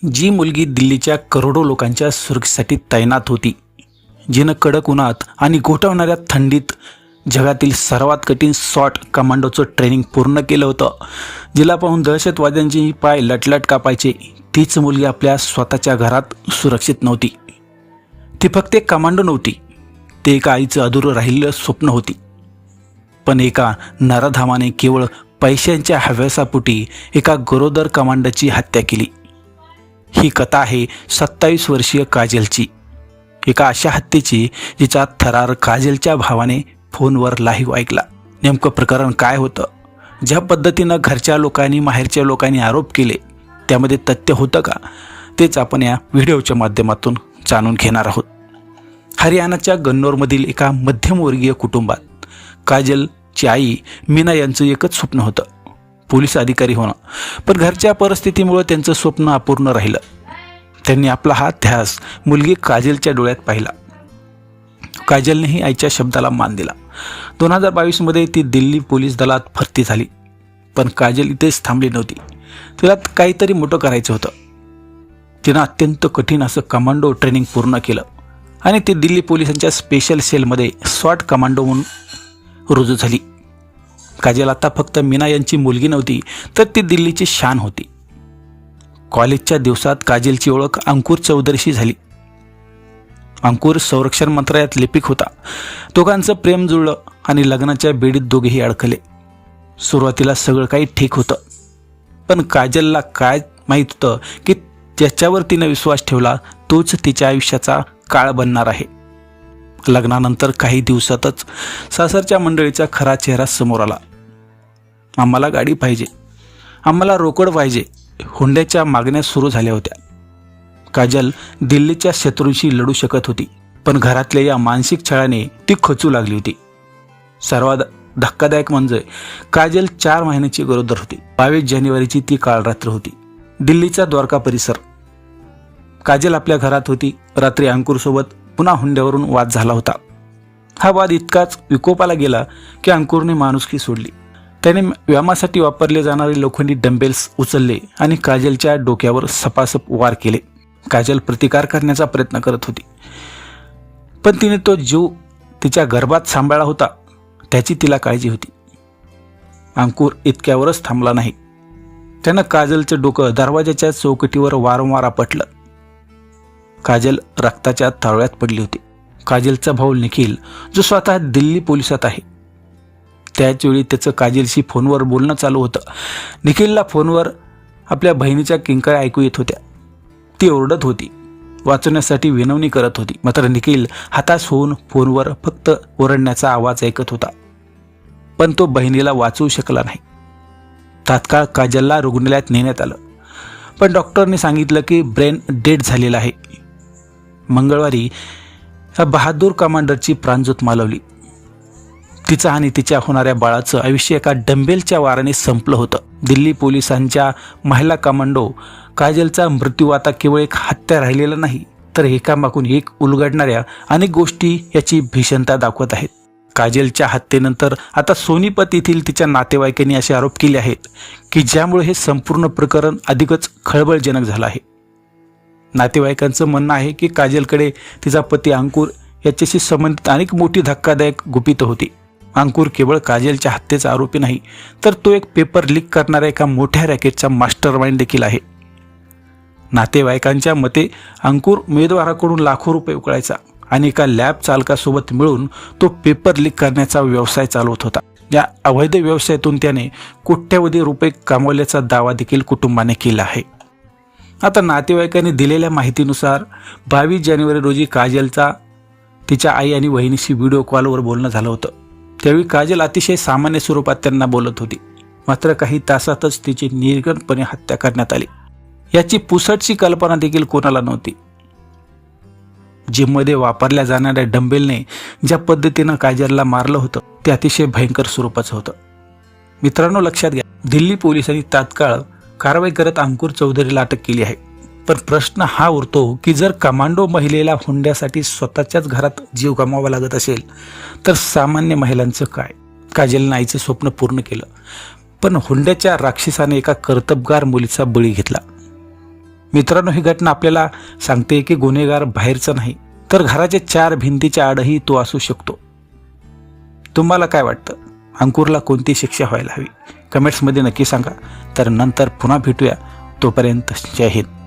जी मुलगी दिल्लीच्या करोडो लोकांच्या सुरक्षेसाठी तैनात होती, जिनं कडक उन्हात आणि गोठवणाऱ्या थंडीत जगातील सर्वात कठीण शॉर्ट कमांडोचं ट्रेनिंग पूर्ण केलं होतं, जिला पाहून दहशतवाद्यांची पाय लटलट कापायचे, तीच मुलगी आपल्या स्वतःच्या घरात सुरक्षित नव्हती. ती फक्त एक कमांडो नव्हती, ते एका आईचं अधुरं राहिलेलं स्वप्न होती. पण एका नराधामाने केवळ पैशांच्या हव्यासापोटी एका गरोदर कमांडोची हत्या केली. ही कथा आहे 27 वर्षीय काजलची, एका अशा हत्येची जिचा थरार काजलच्या भावाने फोनवर लाईव्ह ऐकला. नेमकं प्रकरण काय होतं, ज्या पद्धतीनं घरच्या लोकांनी माहेरच्या लोकांनी आरोप केले त्यामध्ये तथ्य होतं का, तेच आपण या व्हिडिओच्या माध्यमातून जाणून घेणार आहोत. हरियाणाच्या गन्नौरमधील एका मध्यमवर्गीय कुटुंबात काजलची आई मीना यांचं एकच स्वप्न होतं, पोलीस अधिकारी होणं. पण घरच्या परिस्थितीमुळे त्यांचं स्वप्न अपूर्ण राहिलं. त्यांनी आपला हा ध्यास मुलगी काजलच्या डोळ्यात पाहिला. काजलनेही आईच्या शब्दाला मान दिला. 2022 ती दिल्ली पोलीस दलात भरती झाली. पण काजल इथेच थांबली नव्हती. तिला काहीतरी मोठं करायचं होतं. तिनं अत्यंत कठीण असं कमांडो ट्रेनिंग पूर्ण केलं आणि ती दिल्ली पोलिसांच्या स्पेशल सेलमध्ये शॉर्ट कमांडो म्हणून रुजू झाली. काजल आता फक्त मीना यांची मुलगी नव्हती, तर ती दिल्लीची शान होती. कॉलेजच्या दिवसात काजलची ओळख अंकुर चौधरीशी झाली. अंकुर संरक्षण मंत्रालयात लिपिक होता. दोघांचं प्रेम जुळलं आणि लग्नाच्या बेडीत दोघेही अडकले. सुरुवातीला सगळं काही ठीक होतं, पण काजलला काय माहीत होतं की ज्याच्यावर तिने विश्वास ठेवला तोच तिच्या आयुष्याचा काळ बनणार आहे. लग्नानंतर काही दिवसातच सासरच्या मंडळीचा खरा चेहरा समोर आला. आम्हाला गाडी पाहिजे, आम्हाला रोकड पाहिजे, हुंड्याच्या मागण्या सुरू झाल्या होत्या. काजल दिल्लीच्या शत्रूंशी लढू शकत होती, पण घरातल्या या मानसिक छळाने ती खचू लागली होती. सर्वात धक्कादायक म्हणजे काजल 4 महिन्याची गरोदर होती. 22 जानेवारीची ती काळरात्र होती. दिल्लीचा द्वारका परिसर. काजल आपल्या घरात होती. रात्री अंकुरसोबत पुन्हा हुंड्यावरून वाद झाला होता. हा वाद इतकाच विकोपाला गेला की अंकुरने माणुसकी सोडली. त्याने व्यायामासाठी वापरले जाणारे लोखंडी डंबेल्स उचलले आणि काजलच्या डोक्यावर सपासप वार केले. काजल प्रतिकार करण्याचा प्रयत्न करत होती, पण तिने तो जीव तिच्या गर्भात सांभाळला होता, त्याची तिला काळजी होती. अंकुर इतक्यावरच थांबला नाही. त्यानं काजलचं डोकं दरवाजाच्या चौकटीवर वारंवार आपटलं. काजल रक्ताच्या तळव्यात पडली होती. काजलचा भाऊ निखिल, जो स्वतः दिल्ली पोलिसात आहे, त्याचवेळी त्याचं काजलशी फोनवर बोलणं चालू होतं. निखिलला फोनवर आपल्या बहिणीच्या किंकाळ्या ऐकू येत होत्या. ती ओरडत होती, वाचवण्यासाठी विनवणी करत होती. मात्र निखिल हताश होऊन फोनवर फक्त ओरडण्याचा आवाज ऐकत होता, पण तो बहिणीला वाचवू शकला नाही. तात्काळ काजलला रुग्णालयात नेण्यात आलं, पण डॉक्टरने सांगितलं की ब्रेन डेड झालेला आहे. मंगळवारी या बहादूर कमांडरची प्राणज्योत मालवली. तिचं आणि तिच्या होणाऱ्या बाळाचं आयुष्य एका डंबेलच्या वाराने संपलं होतं. दिल्ली पोलिसांच्या महिला कमांडो काजलचा मृत्यू आता केवळ एक हत्या राहिलेला नाही, तर एकामागून एक उलगडणाऱ्या अनेक गोष्टी याची भीषणता दाखवत आहेत. काजलच्या हत्येनंतर आता सोनीपत येथील तिच्या नातेवाईकांनी असे आरोप केले आहेत की ज्यामुळे हे संपूर्ण प्रकरण अधिकच खळबळजनक झालं आहे. नातेवाईकांचं म्हणणं आहे की काजलकडे तिचा पती अंकुर याच्याशी संबंधित अनेक मोठी धक्कादायक गुपितं होती. अंकुर केवळ काजलच्या हत्येचा आरोपी नाही, तर तो एक पेपर लीक करणाऱ्या एका मोठ्या रॅकेटचा मास्टर माइंड देखील आहे. नातेवाईकांच्या मते अंकुर उमेदवाराकडून लाखो रुपये उकळायचा आणि एका लॅब चालकासोबत मिळून तो पेपर लीक करण्याचा व्यवसाय चालवत होता. या अवैध व्यवसायातून त्याने कोट्यवधी रुपये कमावल्याचा दावा देखील कुटुंबाने केला आहे. आता नातेवाईकांनी दिलेल्या माहितीनुसार 22 जानेवारी रोजी काजलचा तिच्या आई आणि वहिनीशी व्हिडिओ कॉलवर बोलणं झालं होतं. त्यावेळी काजल अतिशय सामान्य स्वरूपात त्यांना बोलत होती. मात्र काही तासातच तिची निर्घृणपणे हत्या करण्यात आली. याची पुसटशी कल्पना देखील कोणाला नव्हती. जिममध्ये वापरल्या जाणाऱ्या डंबेलने ज्या पद्धतीनं काजलला मारलं होतं ते अतिशय भयंकर स्वरूपाचं होतं. मित्रांनो, लक्षात घ्या, दिल्ली पोलिसांनी तात्काळ कारवाई करत अंकुर चौधरीला अटक केली आहे. पण प्रश्न हा उरतो की जर कमांडो महिलेला हुंड्यासाठी स्वतःच्याच घरात जीव गमावा लागत असेल तर सामान्य महिलांचं काय? काजलने आईचं स्वप्न पूर्ण केलं, पण हुंड्याच्या राक्षसाने एका कर्तबगार मुलीचा बळी घेतला. मित्रांनो, ही घटना आपल्याला सांगते की गुन्हेगार बाहेरचा नाही तर घराच्या 4 भिंतीच्या आडही तो असू शकतो. तुम्हाला काय वाटतं? अंकुरला कोणती शिक्षा व्हायला हवी? कमेंट्समध्ये नक्की सांगा. तर नंतर पुन्हा भेटूया. तोपर्यंत जय हिंद.